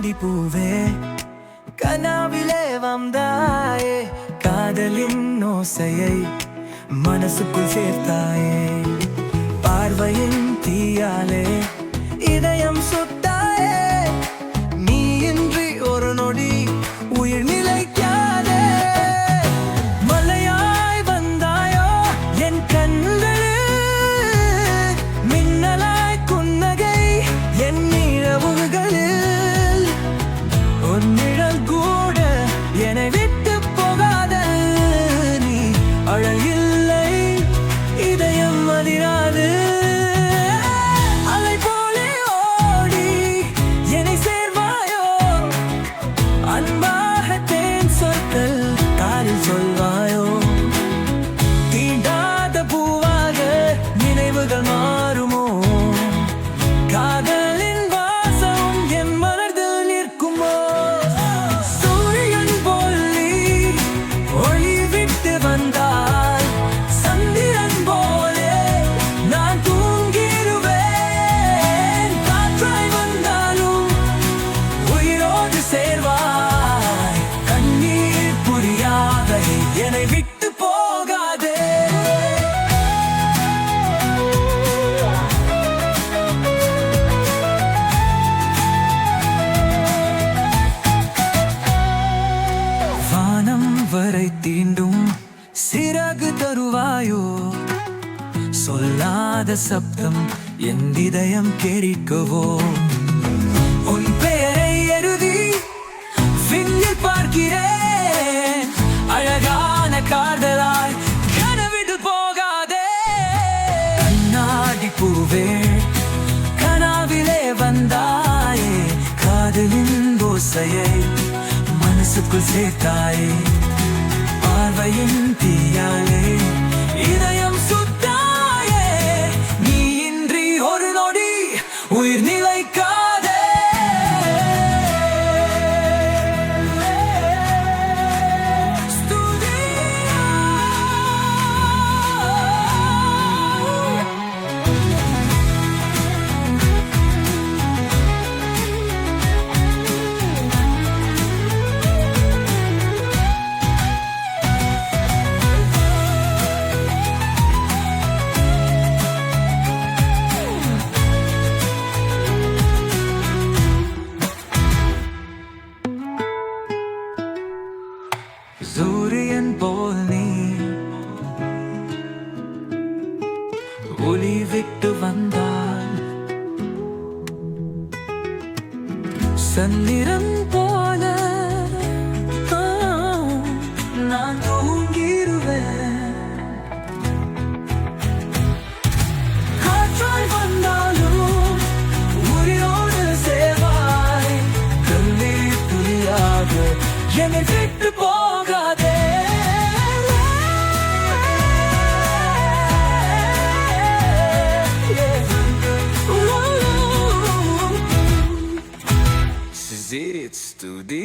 கண்ணாடி பூவே கனாவிலே வந்தாயே, காதலின் ஓசையை மனசுக்குள் சேர்த்தாயே, பார்வையின் தீயாலே இதயம் சுட்டாயே, நீ இன்றி ஒரு நொடி உயிர் நிலைக்காதே. மலையாய் வந்தாயோ என் கண்களில், மின்னலாய் குன்னகை என் நிழவுகளில், உன் நிழல் கூட என்னை விட்டு போகாத, நீ அழகில்லை இதயம் அதிராது. அலை போலே ஓடி என்னை சேர்வாயோ, அன்பாக தேன் சொற்கள் காதில் சொல்வாயோ, தீண்டாத பூவாக நினைவுகள் மாறுமோ, காதலின் வாசம் என் மனதில் நிற்குமோ. சூரியன் போல் நீ ஒளி விட்டு வந்தால், சந்திரன் போலே நான் தூங்கிடுவேன். காற்றாய் வந்தாலும் உயிரோடு சேர்வாய், கண்ணீர் புரியாத என்னை விட்டு போகாதே. வானம் வரை தீண்டும் சிறகு தருவாயோ, சொல்லாத சப்தம் என் இதயம் கேட்கவோ, உன் பெயரை எழுதி விண்ணில் பார்க்கிறேன், அழகான காதலாய் கனவிட்டு போகாதே. கண்ணாடி பூவே கனாவிலே வந்தாயே, காதலின் ஓசையை மனசுக்குள் சேர்த்தாயே, பார்வையின் தீயாலே இதயம் சுட்டாயே, நீ இன்றி ஒரு நொடி உயிர் நிலைக்காதே. சூரியன் போல் நீ ஒளி விட்டு வந்தால், சந்திரன் போல நான் தூங்கிடுவேன். காற்றாய் வந்தாலும் உயிரோடு சேர்வாய், கண்ணீர் துளியாக என்னை விட்டு போகாதே. It's to the